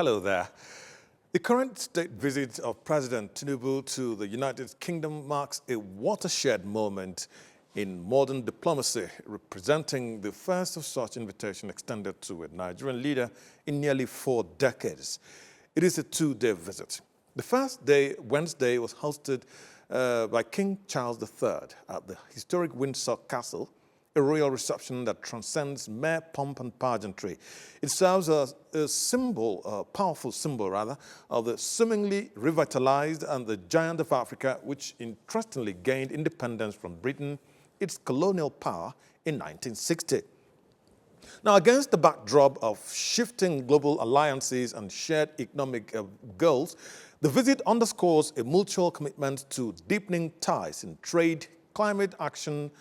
Hello there. The current state visit of President Tinubu to the United Kingdom marks a watershed moment in modern diplomacy, representing the first of such invitation extended to a Nigerian leader in nearly 4 decades. It is a 2-day visit. The first day, Wednesday, was hosted by King Charles III at the historic Windsor Castle, a royal reception that transcends mere pomp and pageantry. It serves as a symbol, a powerful symbol rather, of the seemingly revitalized and the giant of Africa, which interestingly gained independence from Britain, its colonial power, in 1960. Now, against the backdrop of shifting global alliances and shared economic goals, the visit underscores a mutual commitment to deepening ties in trade, climate action,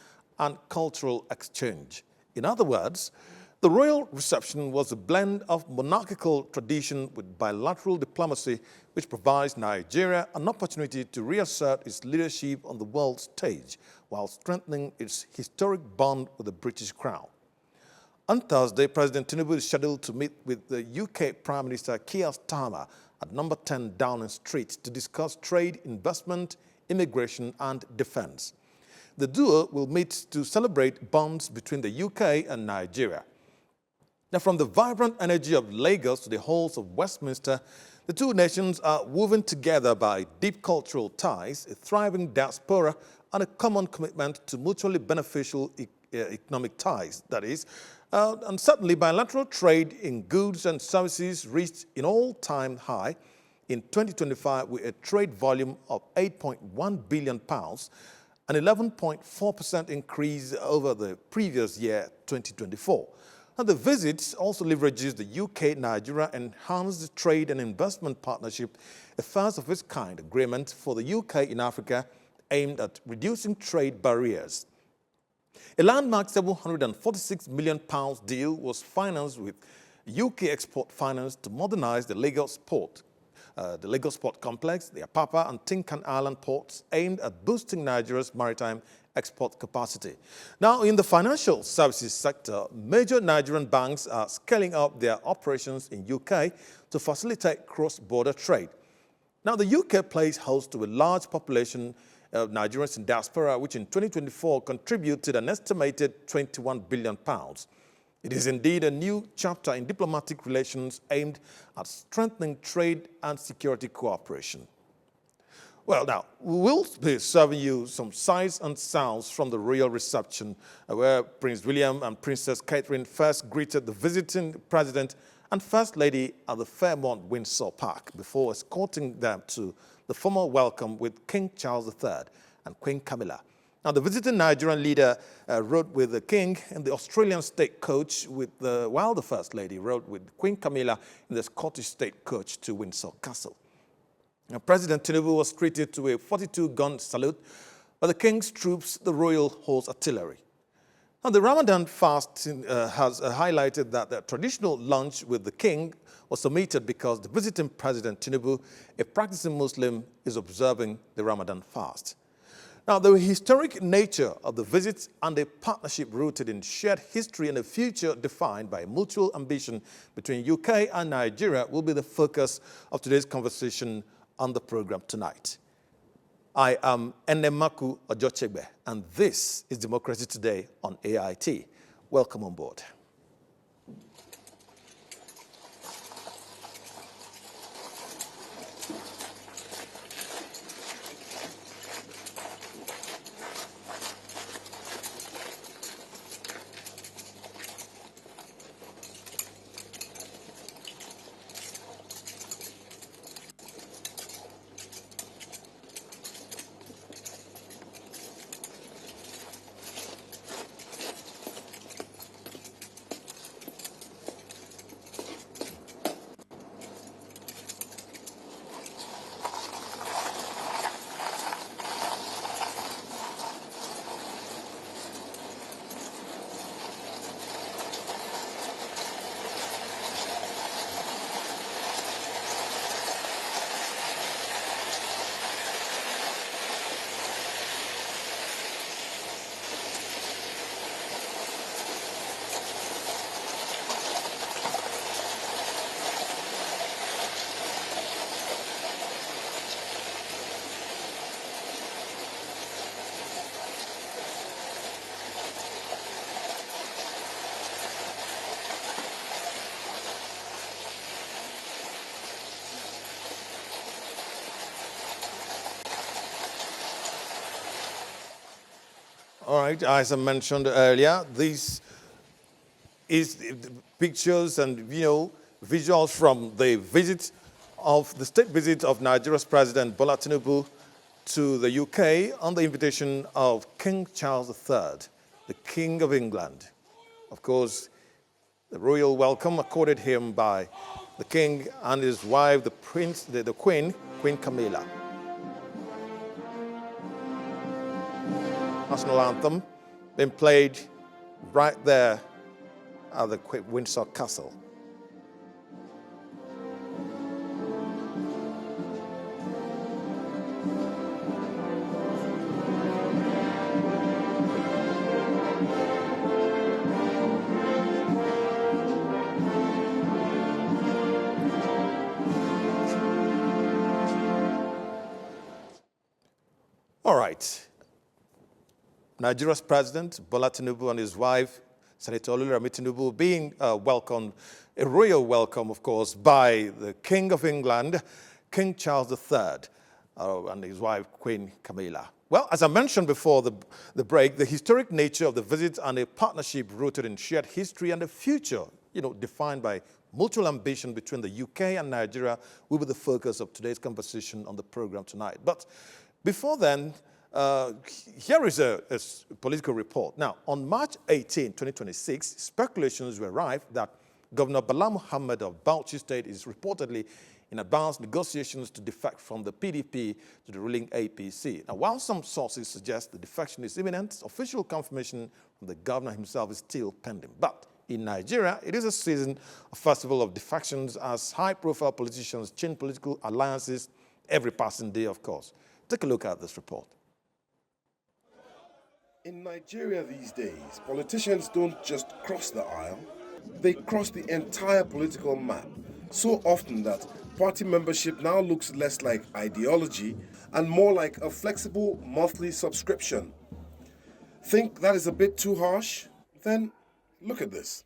and cultural exchange. In other words, the royal reception was a blend of monarchical tradition with bilateral diplomacy, which provides Nigeria an opportunity to reassert its leadership on the world stage while strengthening its historic bond with the British Crown. On Thursday, President Tinubu is scheduled to meet with the UK Prime Minister Keir Starmer at number 10 Downing Street to discuss trade, investment, immigration, and defense. The duo will meet to celebrate bonds between the UK and Nigeria. Now, from the vibrant energy of Lagos to the halls of Westminster, the two nations are woven together by deep cultural ties, a thriving diaspora, and a common commitment to mutually beneficial economic ties, that is, and certainly bilateral trade in goods and services reached an all-time high in 2025 with a trade volume of £8.1 billion, an 11.4% increase over the previous year, 2024. And the visit also leverages the UK-Nigeria Enhanced Trade and Investment Partnership, a first of its kind agreement for the UK in Africa aimed at reducing trade barriers. A landmark £746 million deal was financed with UK Export Finance to modernize the Lagos port. The Lagos Port Complex, the Apapa and Tinkan Island ports aimed at boosting Nigeria's maritime export capacity. Now, in the financial services sector, major Nigerian banks are scaling up their operations in UK to facilitate cross-border trade. Now, the UK plays host to a large population of Nigerians in diaspora, which in 2024 contributed an estimated £21 billion. It is indeed a new chapter in diplomatic relations aimed at strengthening trade and security cooperation. Well, now, we will be serving you some sights and sounds from the royal reception, where Prince William and Princess Catherine first greeted the visiting president and First Lady at the Fairmont Windsor Park before escorting them to the formal welcome with King Charles III and Queen Camilla. Now, the visiting Nigerian leader rode with the king in the Australian state coach, while the First Lady rode with Queen Camilla in the Scottish state coach to Windsor Castle. Now, President Tinubu was treated to a 42-gun salute by the king's troops, the Royal Horse Artillery. Now, the Ramadan fast has highlighted that the traditional lunch with the king was omitted because the visiting President Tinubu, a practicing Muslim, is observing the Ramadan fast. Now, the historic nature of the visit and a partnership rooted in shared history and a future defined by mutual ambition between UK and Nigeria will be the focus of today's conversation on the program tonight. I am Enemaku Ojochegbe, and this is Democracy Today on AIT. Welcome on board. All right, as I mentioned earlier, this is the pictures and visuals from the state visit of Nigeria's President Bola Tinubu to the UK on the invitation of King Charles III, the King of England. Of course, the royal welcome accorded him by the king and his wife, the Queen Camilla. National anthem being played right there at the Windsor Castle. All right. Nigeria's President Bola Tinubu and his wife, Senator Oluremi Tinubu, being welcomed, a royal welcome, of course, by the King of England, King Charles III, and his wife, Queen Camilla. Well, as I mentioned before the break, the historic nature of the visit and a partnership rooted in shared history and a future, defined by mutual ambition between the UK and Nigeria will be the focus of today's conversation on the program tonight. But before then, here is a political report. Now, on March 18, 2026, speculations were rife that Governor Bala Mohammed of Bauchi State is reportedly in advanced negotiations to defect from the PDP to the ruling APC. Now, while some sources suggest the defection is imminent, official confirmation from the governor himself is still pending. But in Nigeria, it is a festival of defections as high-profile politicians change political alliances every passing day, of course. Take a look at this report. In Nigeria these days, politicians don't just cross the aisle, they cross the entire political map, so often that party membership now looks less like ideology and more like a flexible monthly subscription. Think that is a bit too harsh? Then look at this.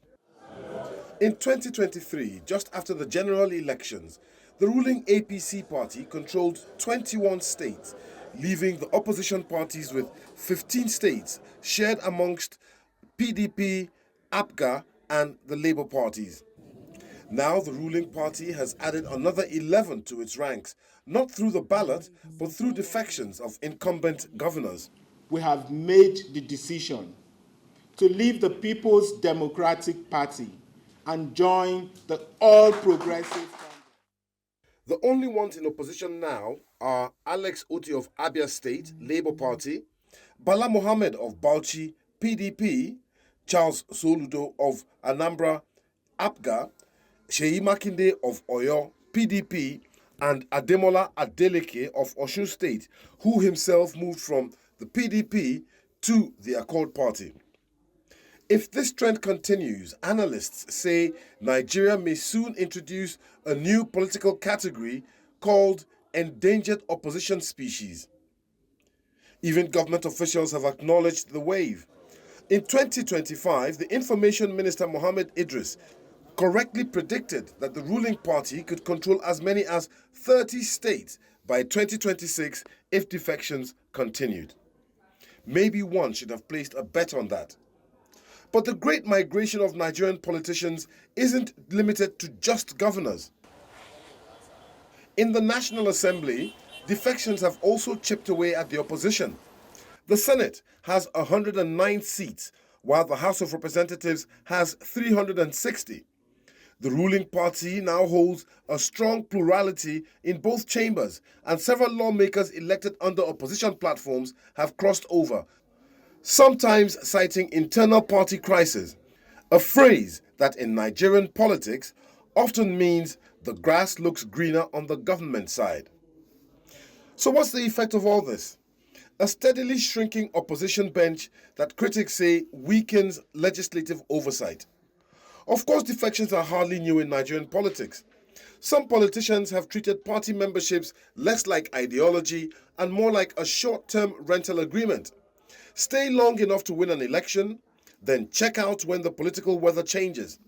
In 2023, just after the general elections, the ruling APC party controlled 21 states, leaving the opposition parties with 15 states shared amongst PDP, APGA, and the Labour parties. Now the ruling party has added another 11 to its ranks, not through the ballot, but through defections of incumbent governors. We have made the decision to leave the People's Democratic Party and join the All Progressive Congress. The only ones in opposition now are Alex Oti of Abia State, Labour Party, Bala Mohammed of Bauchi, PDP, Charles Soludo of Anambra, APGA, Seyi Makinde of Oyo, PDP, and Ademola Adeleke of Osun State, who himself moved from the PDP to the Accord Party. If this trend continues, analysts say Nigeria may soon introduce a new political category called endangered opposition species. Even government officials have acknowledged the wave. In 2025, the Information Minister Mohammed Idris correctly predicted that the ruling party could control as many as 30 states by 2026 if defections continued. Maybe one should have placed a bet on that. But the great migration of Nigerian politicians isn't limited to just governors. In the National Assembly, defections have also chipped away at the opposition. The Senate has 109 seats, while the House of Representatives has 360. The ruling party now holds a strong plurality in both chambers, and several lawmakers elected under opposition platforms have crossed over, sometimes citing internal party crisis, a phrase that in Nigerian politics often means the grass looks greener on the government side. So what's the effect of all this? A steadily shrinking opposition bench that critics say weakens legislative oversight. Of course, defections are hardly new in Nigerian politics. Some politicians have treated party memberships less like ideology and more like a short-term rental agreement. Stay long enough to win an election, then check out when the political weather changes.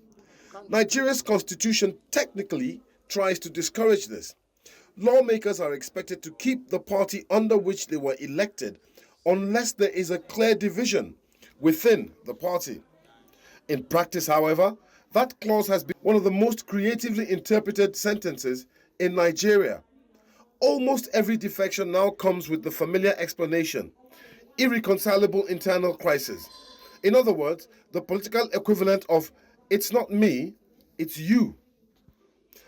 Nigeria's constitution technically tries to discourage this. Lawmakers are expected to keep the party under which they were elected unless there is a clear division within the party. In practice, however, that clause has been one of the most creatively interpreted sentences in Nigeria. Almost every defection now comes with the familiar explanation: irreconcilable internal crisis. In other words, the political equivalent of "it's not me, it's you."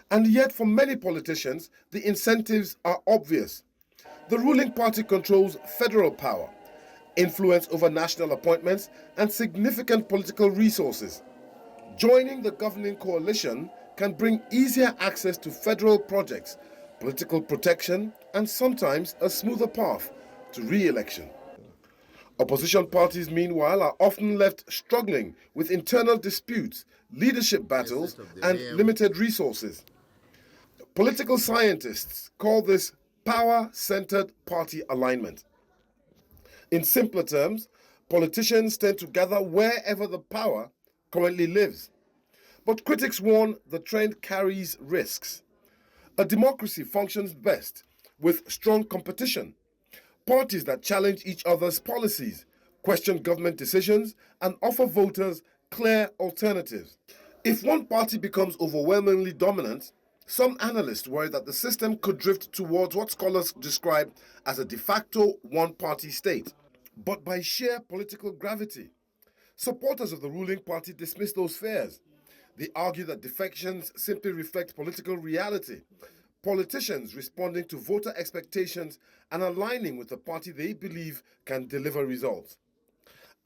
And yet, for many politicians, the incentives are obvious. The ruling party controls federal power, influence over national appointments, and significant political resources. Joining the governing coalition can bring easier access to federal projects, political protection, and sometimes a smoother path to re-election. Opposition parties, meanwhile, are often left struggling with internal disputes, leadership battles, and limited resources. Political scientists call this power-centered party alignment. In simpler terms, politicians tend to gather wherever the power currently lives. But critics warn the trend carries risks. A democracy functions best with strong competition, parties that challenge each other's policies, question government decisions, and offer voters clear alternatives. If one party becomes overwhelmingly dominant, some analysts worry that the system could drift towards what scholars describe as a de facto one-party state. But by sheer political gravity, supporters of the ruling party dismiss those fears. They argue that defections simply reflect political reality, politicians responding to voter expectations and aligning with the party they believe can deliver results.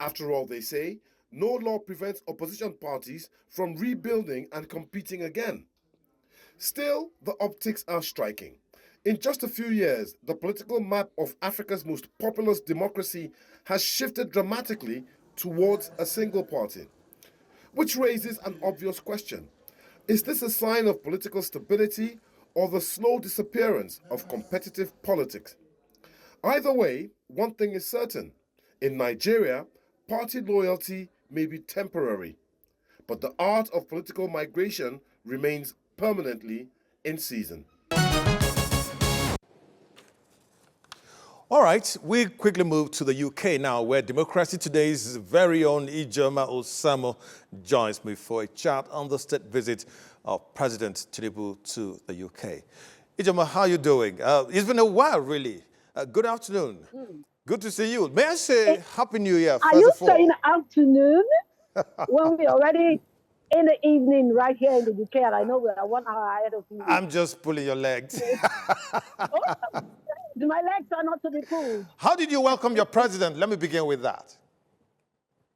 After all, they say, no law prevents opposition parties from rebuilding and competing again. Still, the optics are striking. In just a few years, the political map of Africa's most populous democracy has shifted dramatically towards a single party, which raises an obvious question. Is this a sign of political stability or the slow disappearance of competitive politics? Either way, one thing is certain. In Nigeria, party loyalty may be temporary, but the art of political migration remains permanently in season. All right, we quickly move to the UK now, where Democracy Today's very own Ijoma Osamo joins me for a chat on the state visit of President Tinubu to the UK. Ijoma, how are you doing? It's been a while, really. Good afternoon. Good to see you. May I say Happy New Year, first Are you of all? saying afternoon when we're already in the evening right here in the UK, and I know we're 1 hour ahead of you? I'm just pulling your legs. My legs are not to be pulled. How did you welcome your president? Let me begin with that.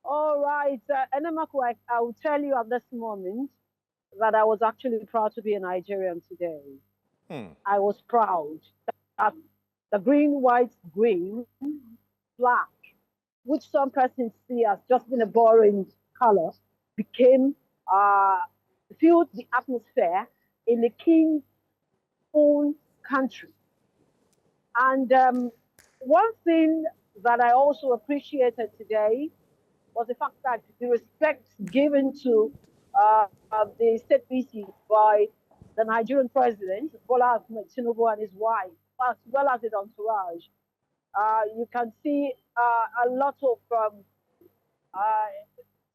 All right. Enemaku, I will tell you at this moment that I was actually proud to be a Nigerian today. I was proud that the green, white, green flag, which some persons see as just been a boring color, became filled the atmosphere in the king's own country. And one thing that I also appreciated today was the fact that the respect given to the state visit by the Nigerian president, Bola Ahmed Tinubu, and his wife, as well as his entourage. You can see a lot of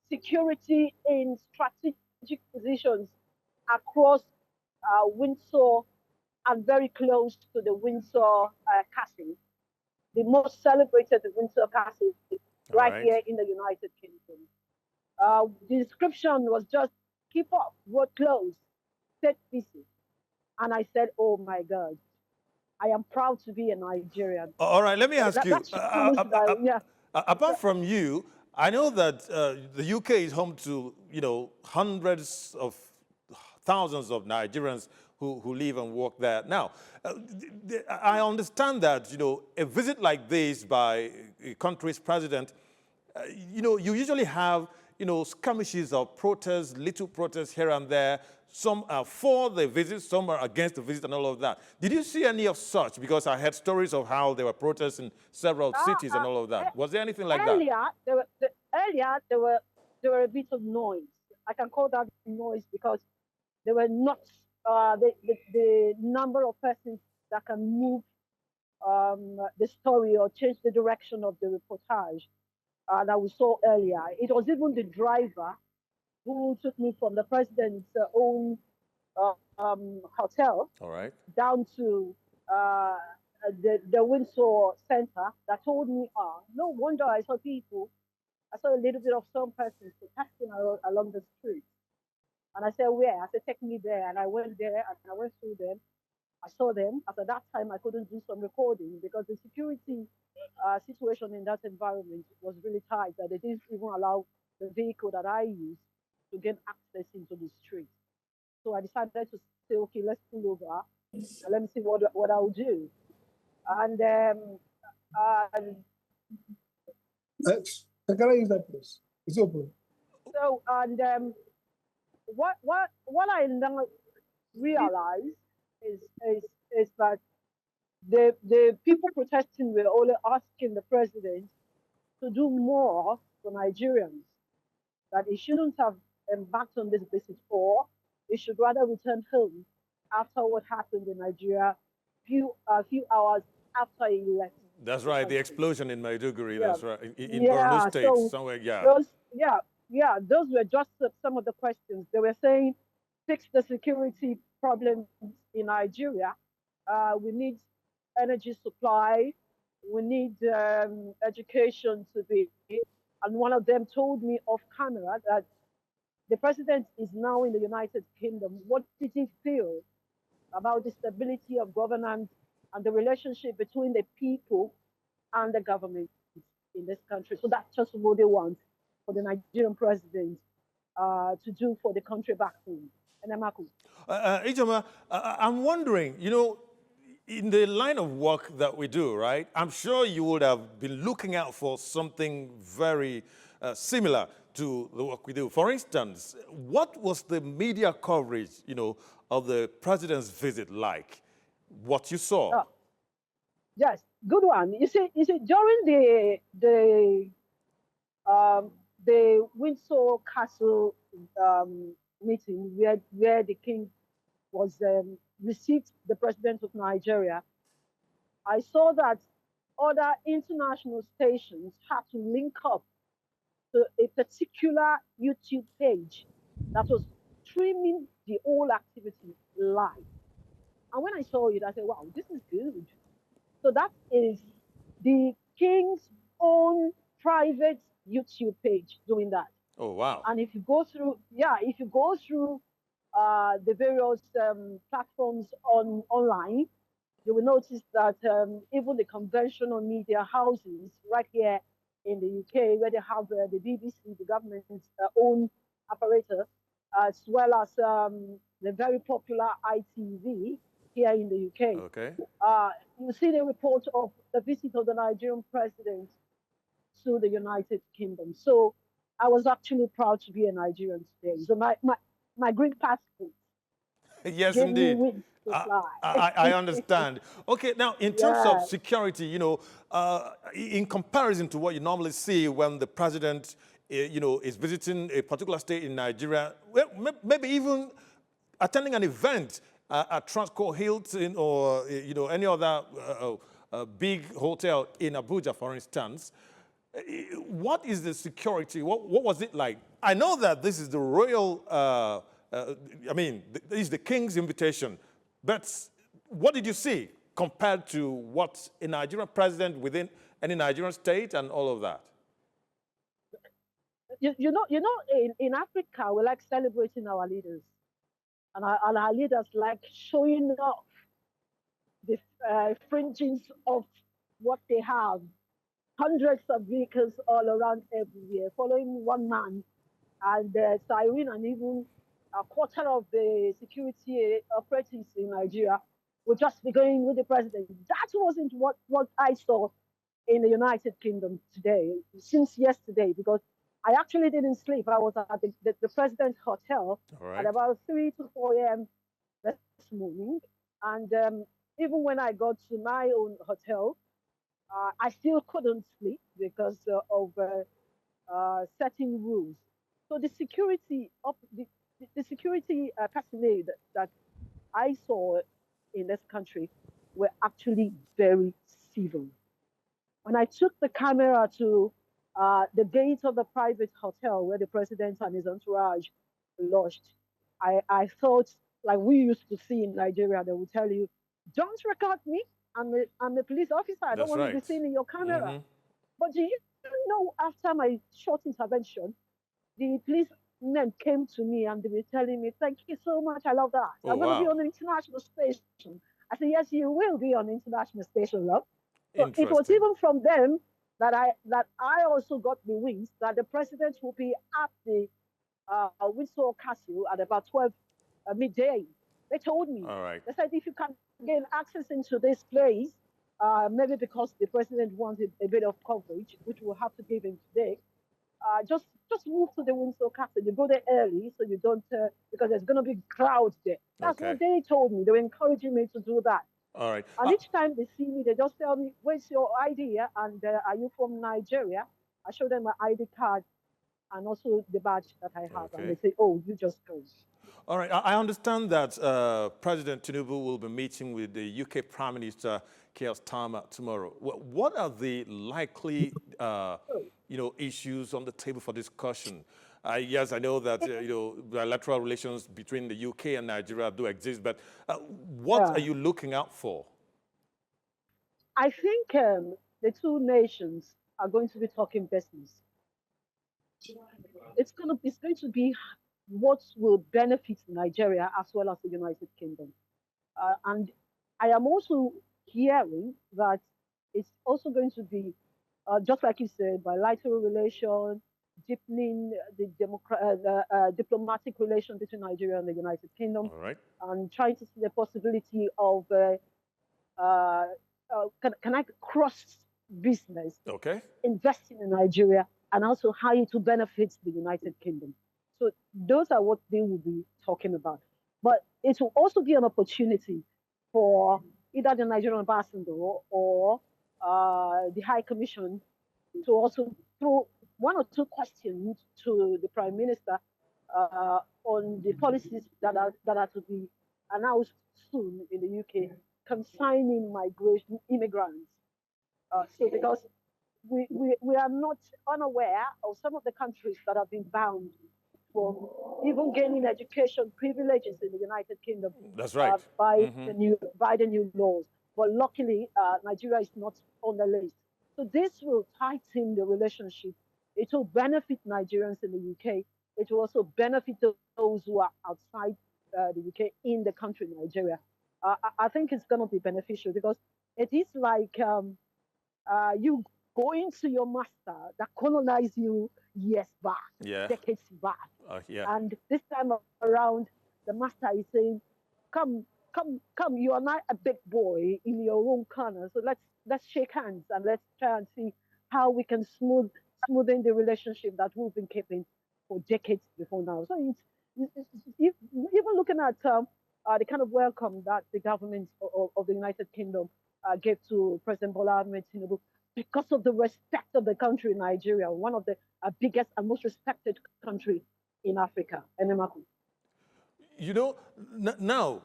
security in strategic positions across Windsor and very close to the Windsor Castle, the most celebrated Windsor Castle right here in the United Kingdom. The description was just keep up, road closed, state visit. And I said, oh my God, I am proud to be a Nigerian. All right, let me ask you, yeah. apart from you, I know that the UK is home to, hundreds of thousands of Nigerians who live and work there. Now, I understand that, a visit like this by a country's president, you usually have, skirmishes of protests, little protests here and there. Some are for the visit, some are against the visit and all of that. Did you see any of such? Because I heard stories of how there were protests in several cities and all of that. Was there anything like that? Earlier, there were a bit of noise. I can call that noise because there were not the number of persons that can move the story or change the direction of the reportage that we saw earlier. It was even the driver who took me from the president's own hotel All right. down to the Windsor Center that told me, no wonder I saw people. I saw a little bit of some persons protesting along the street. And I said, where? I said, take me there. And I went there and I went through them. I saw them. At that time, I couldn't do some recording because the security situation in that environment was really tight, that they didn't even allow the vehicle that I used to gain access into the street. So I decided to say, okay, let's pull over and let me see what I'll do. And can I use that place? It's open. so, and what I now realized is that the people protesting were only asking the president to do more for Nigerians, that he shouldn't have embarked on this visit, or he should rather return home after what happened in Nigeria few hours after he left. That's right. The explosion in Maiduguri. Yeah. That's right. In Borno State, so somewhere. Yeah. those were just some of the questions. They were saying, fix the security problems in Nigeria. We need energy supply. We need education to be. And one of them told me off camera that the president is now in the United Kingdom. What did he feel about the stability of governance and the relationship between the people and the government in this country? So that's just what they want for the Nigerian president to do for the country back home. And Ijoma, I'm wondering, in the line of work that we do, right, I'm sure you would have been looking out for something very similar to the work we do. For instance, what was the media coverage, of the president's visit like? What you saw? Yes, good one. You see, during the Windsor Castle meeting where the king was received the president of Nigeria, I saw that other international stations had to link up to a particular YouTube page that was streaming the whole activity live. And when I saw it, I said, wow, this is good. So that is the king's own private YouTube page doing that. Oh, wow. And if you go through, the various platforms online, you will notice that even the conventional media houses right here in the UK, where they have the BBC, the government's own apparatus, as well as the very popular ITV here in the UK. Okay. You see the report of the visit of the Nigerian president to the United Kingdom. So I was actually proud to be a Nigerian today. So my green passport. Yes, indeed. I understand. Okay, now in terms of security, in comparison to what you normally see when the president, is visiting a particular state in Nigeria, maybe even attending an event at Transcorp Hilton or any other big hotel in Abuja, for instance. What is the security? What was it like? I know that this is the royal. This is the king's invitation. But what did you see compared to what a Nigerian president within any Nigerian state and all of that? In Africa, we like celebrating our leaders. And our leaders like showing off the fringes of what they have. Hundreds of vehicles all around everywhere, following one man, and siren, and even a quarter of the security operatives in Nigeria will just be going with the president. That wasn't what I saw in the United Kingdom today, since yesterday, because I actually didn't sleep. I was at the president's hotel at about 3 to 4 a.m. this morning. And even when I got to my own hotel, I still couldn't sleep because of certain rules. So the security personnel that I saw in this country were actually very civil. When I took the camera to the gate of the private hotel where the president and his entourage lodged, I thought, like we used to see in Nigeria, they would tell you, don't record me. I'm a police officer. I don't That's want to be right. seen in your camera. But do you know, after my short intervention, the policemen came to me and they were telling me, thank you so much. I love that. Oh, I'm going to be wow. on the international station. I said, yes, you will be on the international station, love. So it was Interesting. even from them that I also got the wings that the president will be at the Windsor Castle at about 12 midday. They told me. All right. They said if you can gain access into this place, maybe because the president wanted a bit of coverage, which we'll have to give him today. Just move to the Windsor Castle. You go there early so you don't because there's going to be crowds there. That's Okay. what they told me. They were encouraging me to do that. All right. And each time they see me, they just tell me, "Where's your ID? And are you from Nigeria?" I show them my ID card and also the badge that I have, and Okay. they say, "Oh, you just go." All right. I understand that President Tinubu will be meeting with the UK Prime Minister Keir Starmer tomorrow. What are the likely, issues on the table for discussion? Yes, I know that bilateral relations between the UK and Nigeria do exist, but what are you looking out for? I think the two nations are going to be talking business. It's going to be what will benefit Nigeria as well as the United Kingdom. And I am also hearing that it's also going to be, just like you said, bilateral relation, deepening the diplomatic relation between Nigeria and the United Kingdom, All right. and trying to see the possibility of can I cross business, Okay. investing in Nigeria, and also how it will benefit the United Kingdom. So those are what they will be talking about. But it will also be an opportunity for either the Nigerian ambassador or the High Commission to also throw one or two questions to the Prime Minister on the policies that are to be announced soon in the UK concerning migration, immigrants. So because we are not unaware of some of the countries that have been bound from even gaining education privileges in the United Kingdom That's right. by the new laws. But luckily, Nigeria is not on the list. So this will tighten the relationship. It will benefit Nigerians in the UK. It will also benefit those who are outside the UK in the country, Nigeria. I think it's going to be beneficial because it is like you going to your master that colonized you years back, Yeah. decades back. Yeah. And this time around, the master is saying, "Come, come! You are not a big boy in your own corner. So let's shake hands and let's try and see how we can smoothen the relationship that we've been keeping for decades before now." So even looking at the kind of welcome that the government of the United Kingdom gave to President Bola Ahmed Tinubu because of the respect of the country, Nigeria, one of the biggest and most respected country in Africa. Enemaku. You know, now,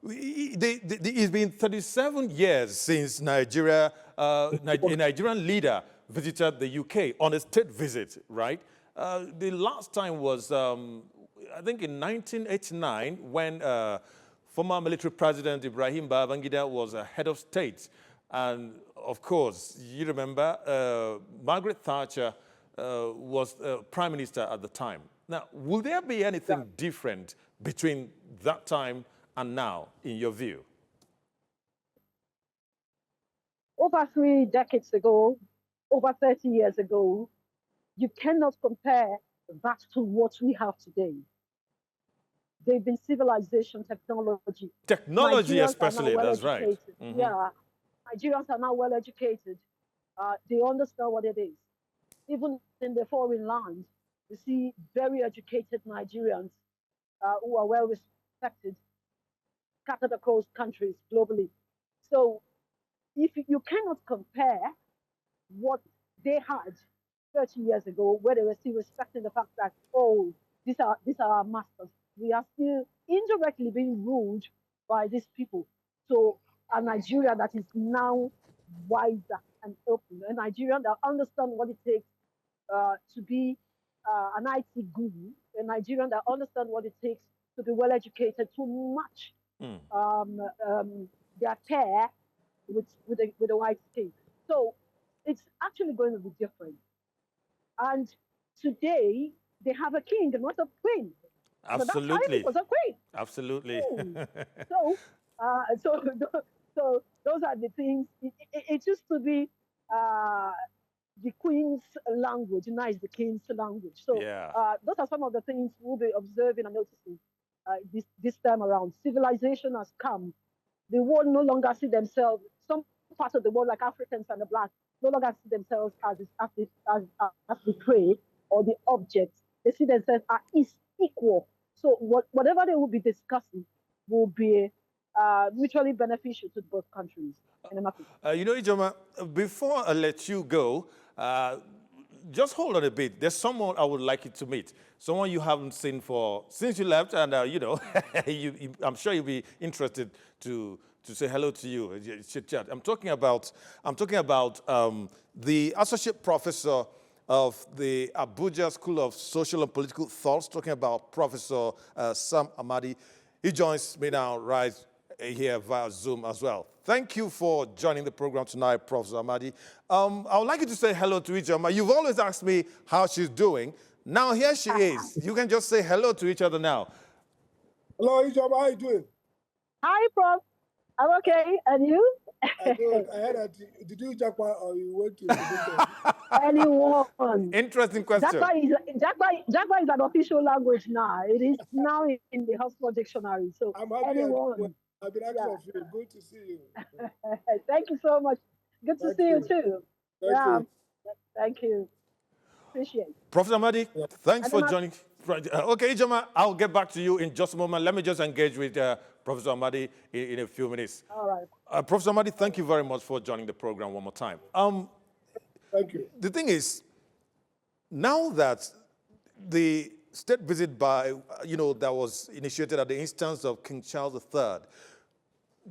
it's been 37 years since Nigeria, a Nigerian leader visited the UK on a state visit, right? The last time was, I think, in 1989 when former military president Ibrahim Babangida was head of state. And of course, you remember Margaret Thatcher was prime minister at the time. Now, will there be anything different between that time and now, in your view? Over 3 decades ago, over 30 years ago, you cannot compare that to what we have today. They've been civilization, technology. Technology, Nigerians especially, are now that's right. well-educated. Yeah, Nigerians are now well-educated. They understand what it is. Even in the foreign lands, you see very educated Nigerians who are well-respected, scattered across countries globally. So if you cannot compare what they had 30 years ago, where they were still respecting the fact that, oh, these are our masters. We are still indirectly being ruled by these people. to a Nigeria that is now wiser and open, a Nigeria that understands what it takes to be an IT guru, a Nigerian that understands what it takes to be well educated, to match their pair with a white skin. So it's actually going to be different. And today they have a king and not a queen. Absolutely. It was a queen. Absolutely. So those are the things. It used to be the queen's language, now is the king's language. So Yeah. those are some of the things we'll be observing and noticing this time around. Civilization has come. The world no longer see themselves. Some parts of the world, like Africans and the blacks, no longer see themselves as the prey or the object. They see themselves as equal. So whatever they will be discussing will be mutually beneficial to both countries. Ijoma, before I let you go, just hold on a bit. There's someone I would like you to meet. Someone you haven't seen since you left, and I'm sure you'll be interested to say hello to you. Chit chat. I'm talking about the associate professor of the Abuja School of Social and Political Thoughts, talking about Professor Sam Amadi. He joins me now right here via Zoom as well. Thank you for joining the program tonight, Professor Amadi. I would like you to say hello to Ijoma. You've always asked me how she's doing. Now here she is. You can just say hello to each other now. Hello, Ijoma. How are you doing? Hi, Prof. I'm okay. And you? I'm good. I heard that. Did you Jackpot or you went to Anyone. Interesting question. Jackpot is an official language now. It is now in the Oxford Dictionary. So I'm happy. anyone. I've been asking of you. Good to see you. Thank you so much. Good to see you too. Thank you. Thank you. Appreciate it. Professor Amadi, thanks for joining. Okay, Ijoma, I'll get back to you in just a moment. Let me just engage with Professor Amadi in a few minutes. All right. Professor Amadi, thank you very much for joining the program one more time. Thank you. The thing is, now that the state visit that was initiated at the instance of King Charles III,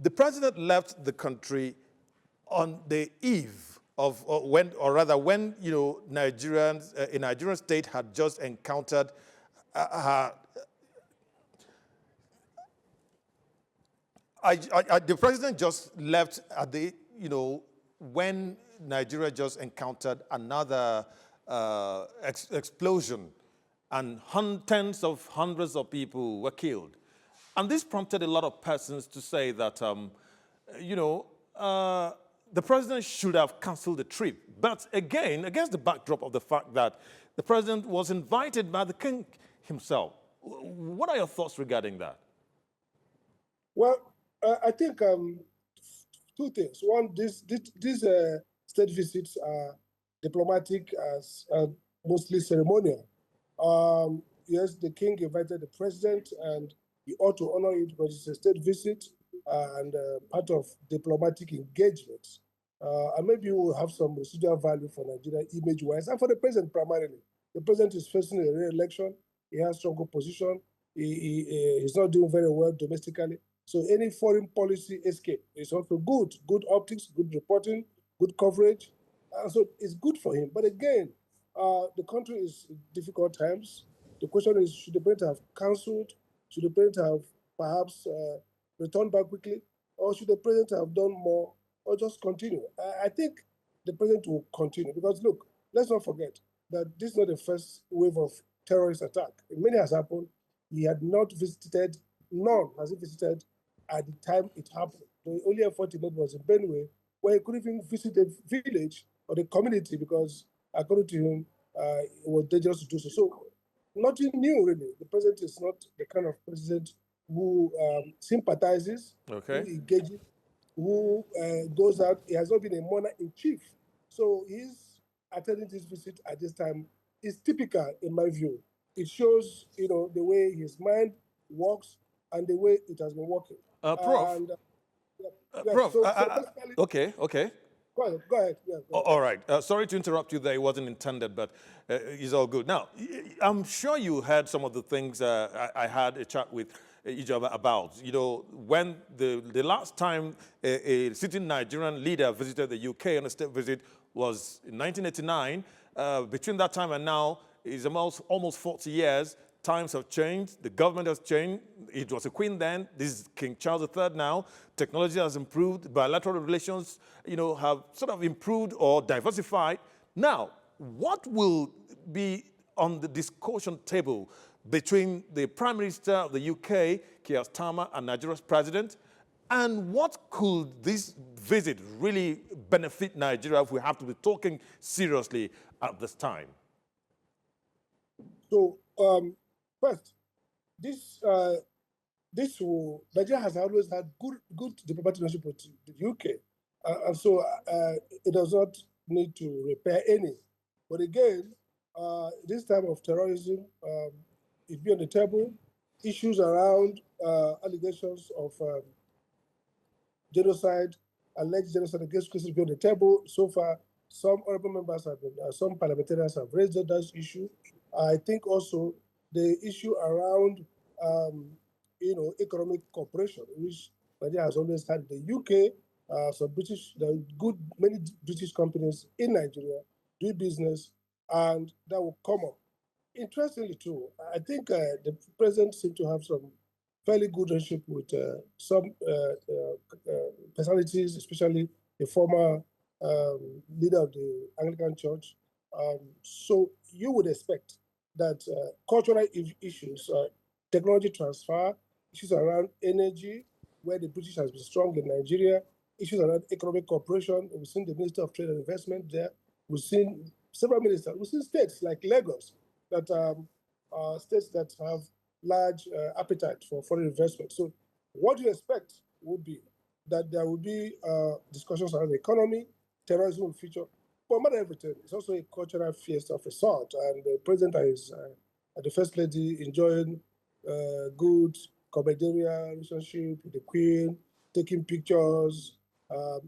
the president left the country on the eve of when Nigerians, a Nigerian state had just encountered the president just left at the, when Nigeria just encountered another explosion and tens of hundreds of people were killed. And this prompted a lot of persons to say that, the president should have canceled the trip. But again, against the backdrop of the fact that the president was invited by the king himself. What are your thoughts regarding that? Well, I think two things. One, these state visits are diplomatic, as mostly ceremonial. Yes, the king invited the president, and he ought to honor it because it's a state visit and part of diplomatic engagement. And maybe we will have some residual value for Nigeria image-wise and for the president primarily. The president is facing a re-election. He has strong opposition. He's not doing very well domestically. So any foreign policy escape is also good. Good optics, good reporting, good coverage. So it's good for him. But again, the country is in difficult times. The question is, should the president have cancelled? Should the president have perhaps returned back quickly? Or should the president have done more or just continue? I think the president will continue because, look, let's not forget that this is not the first wave of terrorist attack. Many has happened. He had not visited, none has he visited at the time it happened. The only effort he made was in Benue, where he couldn't even visit the village or the community because, according to him, it was dangerous to do so. So nothing new, really. The president is not the kind of president who sympathizes, who engages, who goes out. He has not been a monarch-in-chief. So his attending this visit at this time is typical, in my view. It shows, the way his mind works and the way it has been working. Prof. Prof. Okay. Go ahead. Yeah, go ahead. All right. Sorry to interrupt you there. It wasn't intended, but it's all good. Now, I'm sure you heard some of the things I had a chat with Ijoma, about. You know, when the last time a sitting Nigerian leader visited the UK on a state visit was in 1989. Between that time and now is almost 40 years. Times have changed. The government has changed. It was a queen then. This is King Charles III now. Technology has improved. Bilateral relations, you know, have sort of improved or diversified. Now, what will be on the discussion table between the Prime Minister of the UK, Keir Starmer, and Nigeria's president? And what could this visit really benefit Nigeria if we have to be talking seriously at this time? So, first, Nigeria has always had good diplomatic relationship with the UK, and so it does not need to repair any. But again, this time of terrorism, it be on the table. Issues around allegations of genocide, alleged genocide against Christians be on the table. So far, some honorable members have been, some parliamentarians have raised that issue. I think also the issue around, economic cooperation, which Nigeria has always had. The UK, many British companies in Nigeria do business, and that will come up. Interestingly, too, I think the president seemed to have some fairly good relationship with some personalities, especially the former leader of the Anglican Church. So you would expect that cultural issues, technology transfer, issues around energy, where the British has been strong in Nigeria, issues around economic cooperation. We've seen the Minister of Trade and Investment there. We've seen several ministers. We've seen states like Lagos, that states that have large appetite for foreign investment. So what you expect would be that there will be discussions around the economy, terrorism will feature, but more than everything, it's also a cultural fiesta of a sort. And the president and the first lady enjoying good comedian relationship with the queen, taking pictures,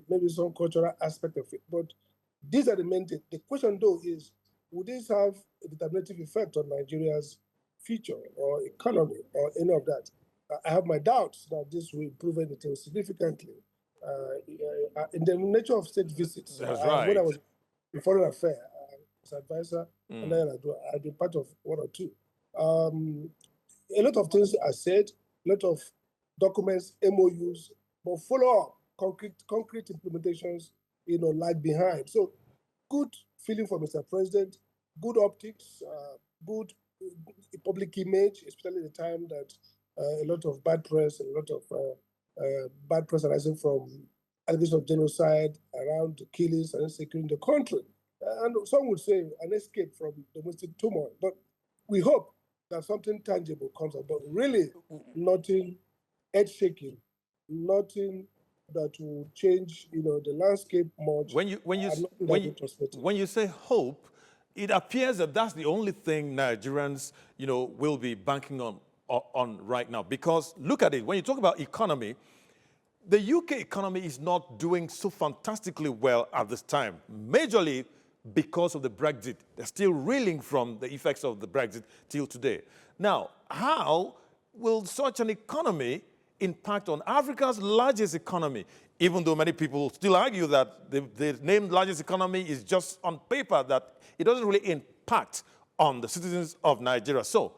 maybe some cultural aspect of it. But these are the main things. The question, though, is would this have a determinative effect on Nigeria's future or economy or any of that? I have my doubts that this will improve anything significantly. In the nature of state visits, That's right. when I was in foreign affairs as advisor, and then I've been part of one or two. A lot of things are said, a lot of documents, MOUs, but follow-up, concrete implementations, lag behind. So good feeling for Mr. President, good optics, good public image, especially the time that a lot of bad press, bad press arising from allegations of genocide around the killings and securing the country. And some would say an escape from domestic turmoil. But we hope that something tangible comes up. But really, nothing earth-shaking, nothing that will change, the landscape much. When you say hope, it appears that that's the only thing Nigerians, will be banking on right now. Because look at it, when you talk about economy, the UK economy is not doing so fantastically well at this time, majorly because of the Brexit. They're still reeling from the effects of the Brexit till today. Now, how will such an economy impact on Africa's largest economy? Even though many people still argue that the named largest economy is just on paper, that it doesn't really impact on the citizens of Nigeria. So,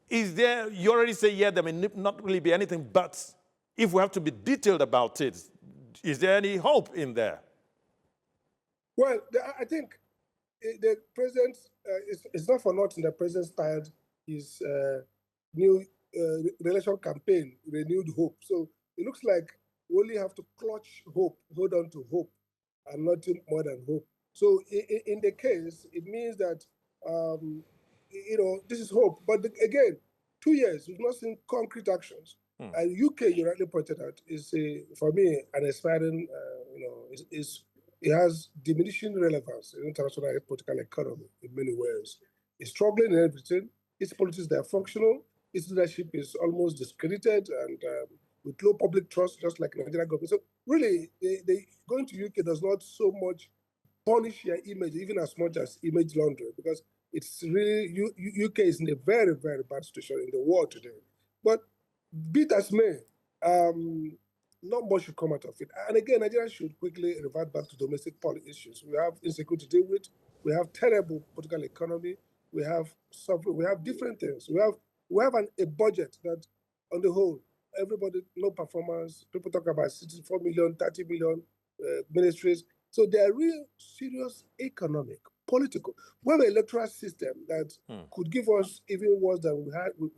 you already say, yeah, there may not really be anything, but if we have to be detailed about it, is there any hope in there? Well, I think the president, it's not for nothing the president started his new election campaign, renewed hope. So it looks like we only have to clutch hope, hold on to hope, and nothing more than hope. So in the case, it means that, this is hope. But again, 2 years, we've not seen concrete actions. UK, you rightly pointed out, is, for me, an aspiring, it has diminishing relevance in international political economy in many ways. It's struggling in everything. Its politics, they are functional. Its leadership is almost discredited and with low public trust, just like Nigerian government. So really, going to UK does not so much punish your image, even as much as image laundering, because it's really, UK is in a very, very bad situation in the world today. But be it as may, not much should come out of it. And again, Nigeria should quickly revert back to domestic policy issues. We have insecurity to deal with. We have terrible political economy. We have suffering. We have different things. We have a budget that, on the whole, everybody, no performance. People talk about 64 million, 30 million ministries. So there are real serious economic, political. We have an electoral system that could give us even worse than we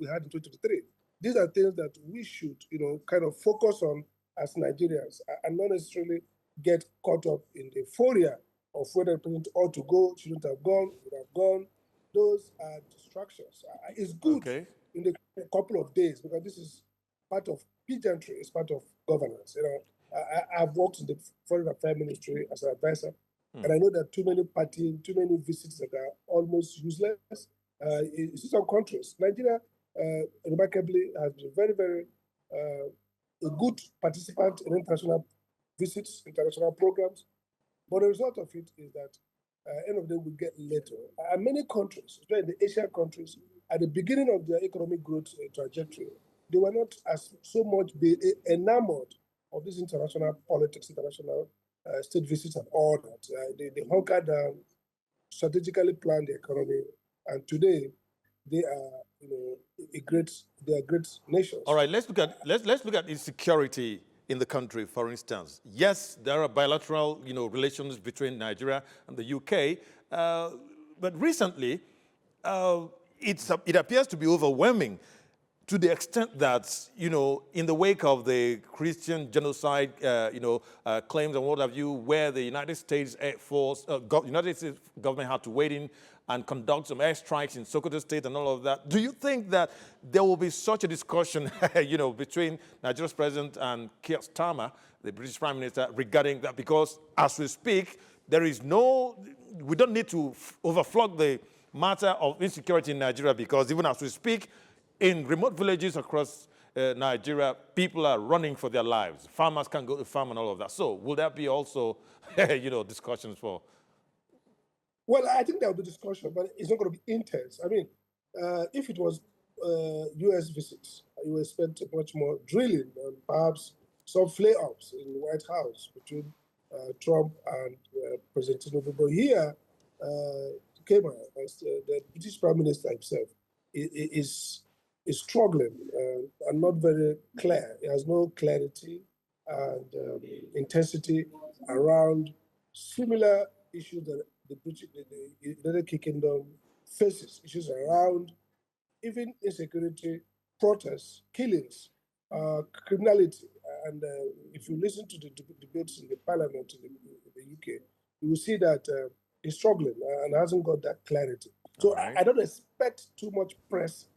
had in 2023. These are things that we should, kind of focus on as Nigerians and not necessarily get caught up in the euphoria of whether the president ought to go, shouldn't have gone, would have gone. Those are distractions. It's good in the couple of days because this is part of pageantry, it's part of governance. I've worked in the Foreign Affairs Ministry as an advisor, and I know that too many visits that are almost useless. You see some countries, Nigeria, remarkably, has been very, very a good participant in international visits, international programs. But the result of it is that end of the day we get later. And many countries, especially the Asian countries, at the beginning of their economic growth trajectory, they were not as so much enamored of this international politics, international state visits and all that. They hunkered down, strategically planned the economy, and today they are, great nations. All right, let's look at insecurity in the country, for instance. Yes, there are bilateral, relations between Nigeria and the UK, but recently it appears to be overwhelming to the extent that, in the wake of the Christian genocide, claims and what have you, where the United States Air Force, United States government had to wade in and conduct some airstrikes in Sokoto State and all of that. Do you think that there will be such a discussion, between Nigeria's president and Keir Starmer, the British Prime Minister, regarding that? Because as we speak, we don't need to overflog the matter of insecurity in Nigeria, because even as we speak, in remote villages across Nigeria, people are running for their lives. Farmers can't go to farm and all of that. So will there be also, discussions for? Well, I think there will be discussion, but it's not going to be intense. I mean, if it was U.S. visits, you would expect much more drilling and perhaps some flare-ups in the White House between Trump and President Tinubu. But here, Kema, the British Prime Minister himself, is struggling and not very clear. He has no clarity and intensity around similar issues that the United Kingdom faces, issues around even insecurity, protests, killings, criminality. And if you listen to the debates in the parliament in the UK, you will see that he's struggling and hasn't got that clarity. So I don't expect too much press.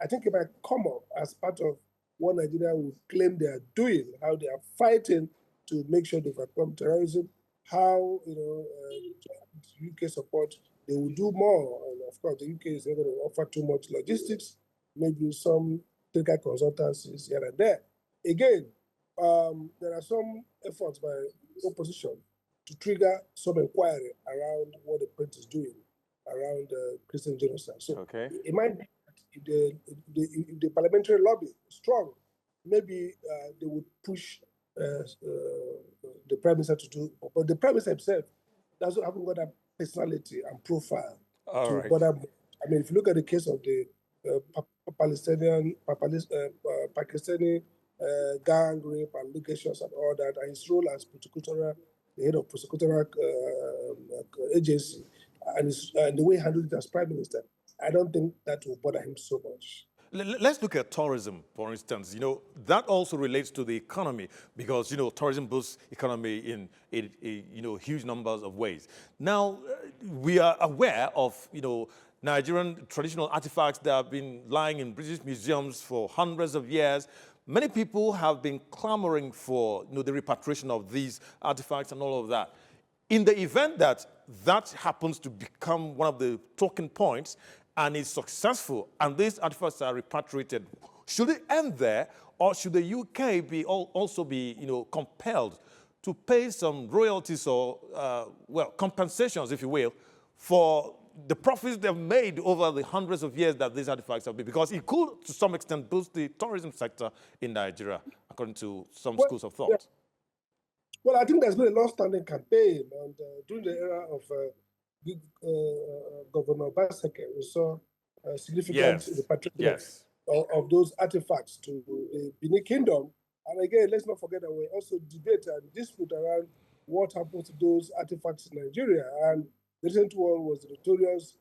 I think it might come up as part of what Nigeria will claim they are doing, how they are fighting to make sure they overcome terrorism, how, UK support, they will do more. And of course, the UK is not going to offer too much logistics, maybe some technical consultancies here and there. Again, there are some efforts by opposition to trigger some inquiry around what the president is doing around Christian genocide. So it might be if the parliamentary lobby is strong, maybe they would push the prime minister to do. But the prime minister himself haven't got that personality and profile to bother. I mean, if you look at the case of the Pakistani gang rape and allegations and all that, and his role as prosecutorial, the head of prosecutorial agency, and the way he handled it as prime minister, I don't think that will bother him so much. Let's look at tourism, for instance. That also relates to the economy because, tourism boosts economy in huge numbers of ways. Now, we are aware of, Nigerian traditional artifacts that have been lying in British museums for hundreds of years. Many people have been clamoring for, the repatriation of these artifacts and all of that. In the event that that happens to become one of the talking points, and is successful, and these artifacts are repatriated, should it end there, or should the UK also be compelled to pay some royalties or compensations, if you will, for the profits they've made over the hundreds of years that these artifacts have been, because it could, to some extent, boost the tourism sector in Nigeria, according to some schools of thought. Yeah. Well, I think there's been a long-standing campaign, and during the era of Governor Obaseki, we saw significant repatriation of those artifacts to the Benin Kingdom. And again, let's not forget that we also debate and dispute around what happened to those artifacts in Nigeria. And the recent one was the notorious,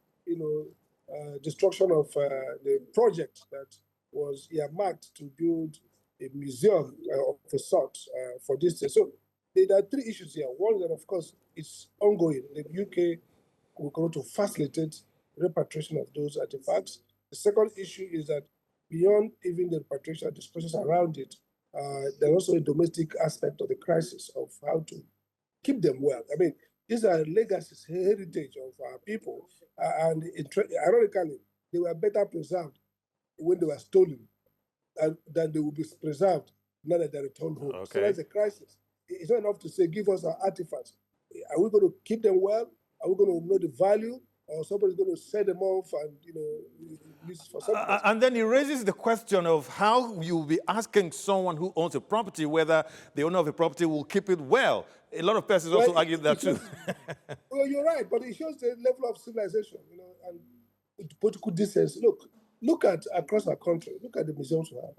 destruction of the project that was earmarked to build a museum of a sort for this thing. So there are three issues here. One that, of course, it's ongoing. The UK will go to facilitate repatriation of those artifacts. The second issue is that beyond even the repatriation discussions around it, there's also a domestic aspect of the crisis of how to keep them well. I mean, these are legacies, heritage of our people, and ironically, they were better preserved when they were stolen than they will be preserved now that they're returned home. Okay. So that's a crisis. It's not enough to say, give us our artifacts. Are we going to keep them well? Are we going to know the value? Or somebody's going to sell them off and, use for something else? And then it raises the question of how you'll be asking someone who owns a property whether the owner of a property will keep it well. A lot of persons also argue that too. Well, you're right, but it shows the level of civilization, and political distance. Look at across our country. Look at the museums we have.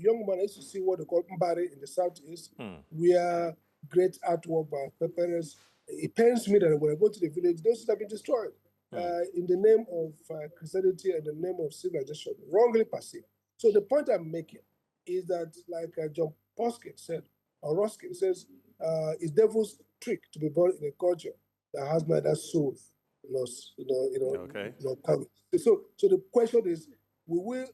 Young man, I used to see what they call Mbari in the southeast, where great artwork by parents. It pains me that when I go to the village, those have been destroyed in the name of Christianity and the name of civilization, wrongly perceived. So the point I'm making is that, like John Ruskin said, says, it's devil's trick to be born in a culture that has neither soul nor courage. So the question is, will we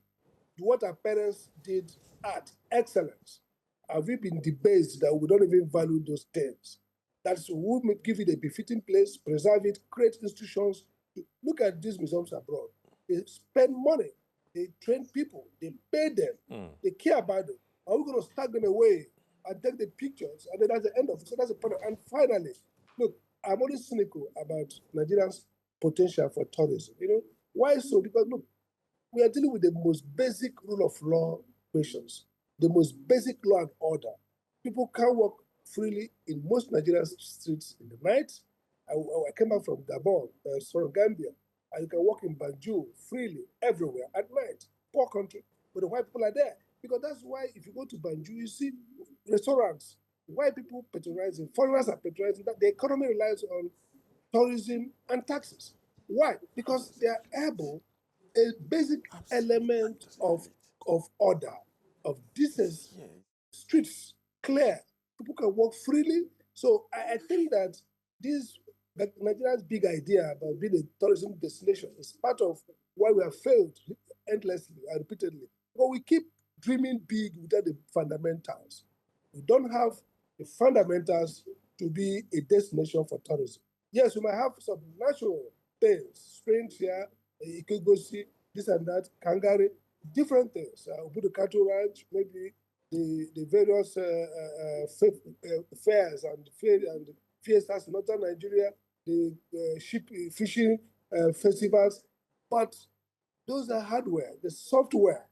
do what our parents did at excellence? Have we been debased that we don't even value those terms? That's we may give it a befitting place, preserve it, create institutions. Look at these museums abroad. They spend money, they train people, they pay them, they care about them. Are we going to stack them away and take the pictures? And then that's the end of it. So that's the point. And finally, look, I'm only cynical about Nigeria's potential for tourism. Why so? Because look, we are dealing with the most basic rule of law questions, the most basic law and order. People can't walk freely in most Nigerian streets in the night. I came back from Gabon, from Gambia, and you can walk in Banjul freely everywhere at night. Poor country, but the white people are there. Because that's why if you go to Banjul, you see restaurants, white people patronizing, foreigners are patronizing. That the economy relies on tourism and taxes. Why? Because they are able, a basic element of order, of decency, streets clear, people can walk freely. So I think that Nigeria's big idea about being a tourism destination is part of why we have failed endlessly and repeatedly. But we keep dreaming big without the fundamentals. We don't have the fundamentals to be a destination for tourism. Yes, we might have some natural things, strange here, Ikegosi, this and that, Kangari, different things. Obudu Cattle Ranch, maybe the various fairs and fiestas in northern Nigeria, the ship fishing festivals, but those are hardware. The software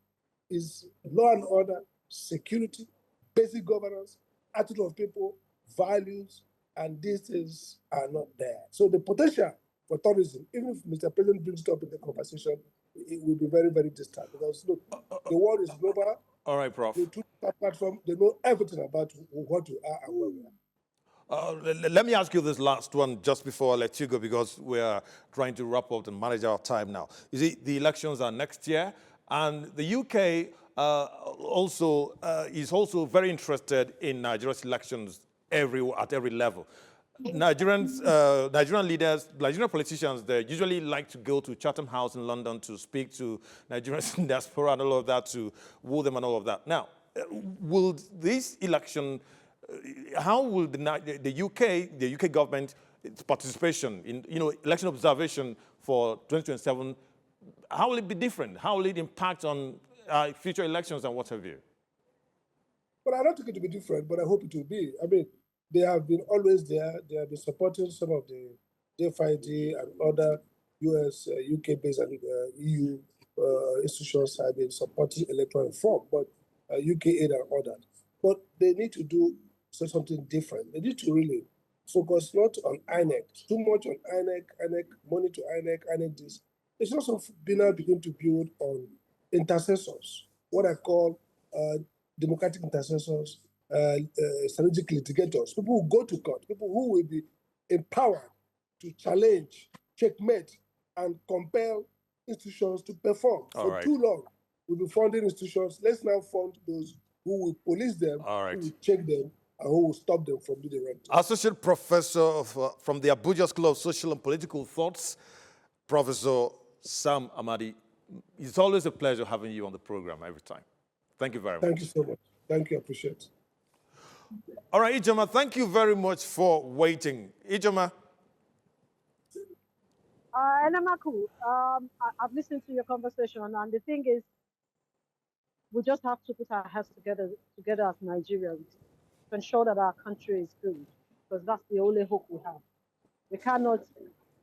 is law and order, security, basic governance, attitude of people, values, and these things are not there. So the potential for tourism, even if Mr. President brings it up in the conversation, it will be very, very distant. Because look, the world is global. All right, Prof. The Twitter platform, they know everything about what we are and where we are. Let me ask you this last one just before I let you go, because we are trying to wrap up and manage our time now. You see, the elections are next year, and the UK is also very interested in Nigeria's elections at every level. Nigerian leaders, Nigerian politicians, they usually like to go to Chatham House in London to speak to Nigerians in diaspora and all of that, to woo them and all of that. Now, will this election, how will the UK government, its participation in election observation for 2027, how will it be different? How will it impact on future elections and what have you? Well, I don't think it will be different, but I hope it will be. I mean, they have been always there. They have been supporting some of the DFID and other US, UK-based and EU institutions have been supporting electoral reform, but UK aid and all that. But they need to say something different. They need to really focus not on INEC, too much on INEC, money to INEC this. They should also begin to build on intercessors, what I call democratic intercessors, strategic litigators, people who go to court, people who will be empowered to challenge, checkmate, and compel institutions to perform. For too long, we've been funding institutions. Let's now fund those who will police them, who will check them, and who will stop them from doing the right thing. Associate Professor from the Abuja School of Social and Political Thoughts, Professor Sam Amadi. It's always a pleasure having you on the program every time. Thank you very much. Thank you so much. Thank you. I appreciate it. All right, Ijoma, thank you very much for waiting. Ijoma. Enemaku, I've listened to your conversation, and the thing is, we just have to put our heads together as Nigerians to ensure that our country is good, because that's the only hope we have. We cannot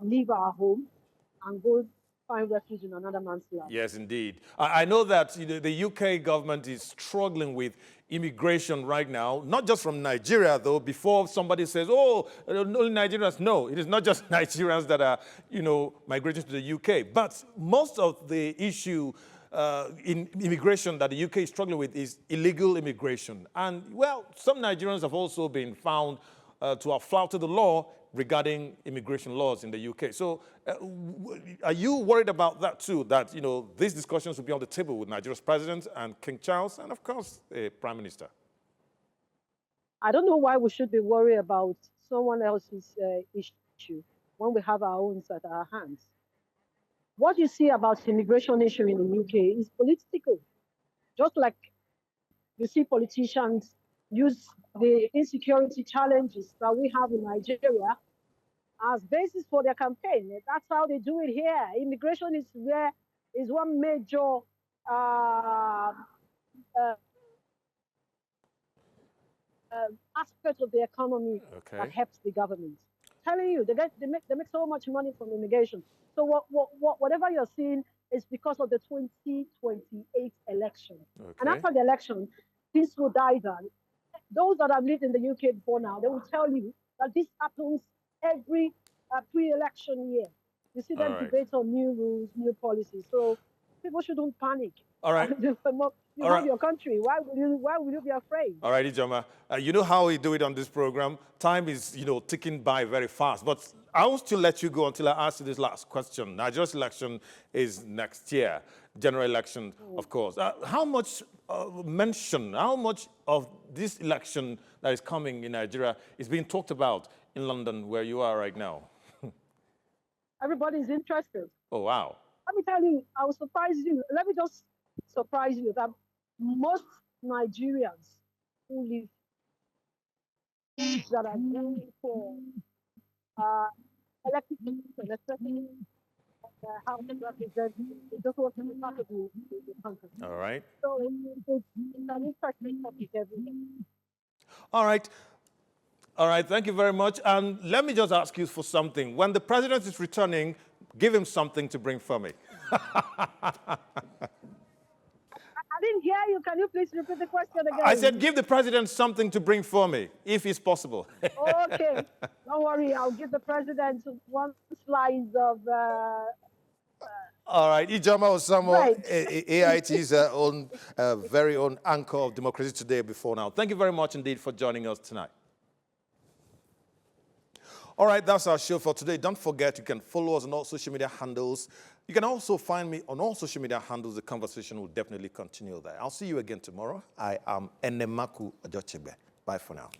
leave our home and go find refuge in another man's land. Yes, indeed. I know that the UK government is struggling with immigration right now, not just from Nigeria, though. Before somebody says, oh, only Nigerians. No, it is not just Nigerians that are, migrating to the UK. But most of the issue in immigration that the UK is struggling with is illegal immigration. And, well, some Nigerians have also been found to have flouted the law regarding immigration laws in the UK. So are you worried about that too, that, these discussions will be on the table with Nigeria's president and King Charles and, of course, the Prime Minister? I don't know why we should be worried about someone else's issue when we have our own at our hands. What you see about the immigration issue in the UK is political. Just like you see politicians use the insecurity challenges that we have in Nigeria as basis for their campaign. That's how they do it here. Immigration is one major aspect of the economy that helps the government. I'm telling you, they make so much money from immigration. So whatever you're seeing is because of the 2028 election. And after the election, things will die down. Those that have lived in the UK before now, they will tell you that this happens every pre-election year. You see them debate on new rules, new policies. So people shouldn't panic. All right. You have your country. Why would you be afraid? All right, Ijoma. You know how we do it on this program. Time is, ticking by very fast. But I will still let you go until I ask you this last question. Nigeria's election is next year, general election, of course. How much how much of this election that is coming in Nigeria is being talked about in London, where you are right now? Everybody's interested. Oh, wow. Let me tell you, I will surprise you. Let me just surprise you that most Nigerians who live that are going for elected positions, especially House of Representatives, they just want to be part of the country. All right. So it's an interesting topic every day. All right. All right, thank you very much. And let me just ask you for something. When the president is returning, give him something to bring for me. I didn't hear you. Can you please repeat the question again? I said give the president something to bring for me, if it's possible. Okay. Don't worry. I'll give the president one slice of... All right. Ijoma Osamo, Right. AIT's very own anchor of Democracy Today before now. Thank you very much indeed for joining us tonight. All right, that's our show for today. Don't forget, you can follow us on all social media handles. You can also find me on all social media handles. The conversation will definitely continue there. I'll see you again tomorrow. I am Enemaku Ajochebe. Bye for now.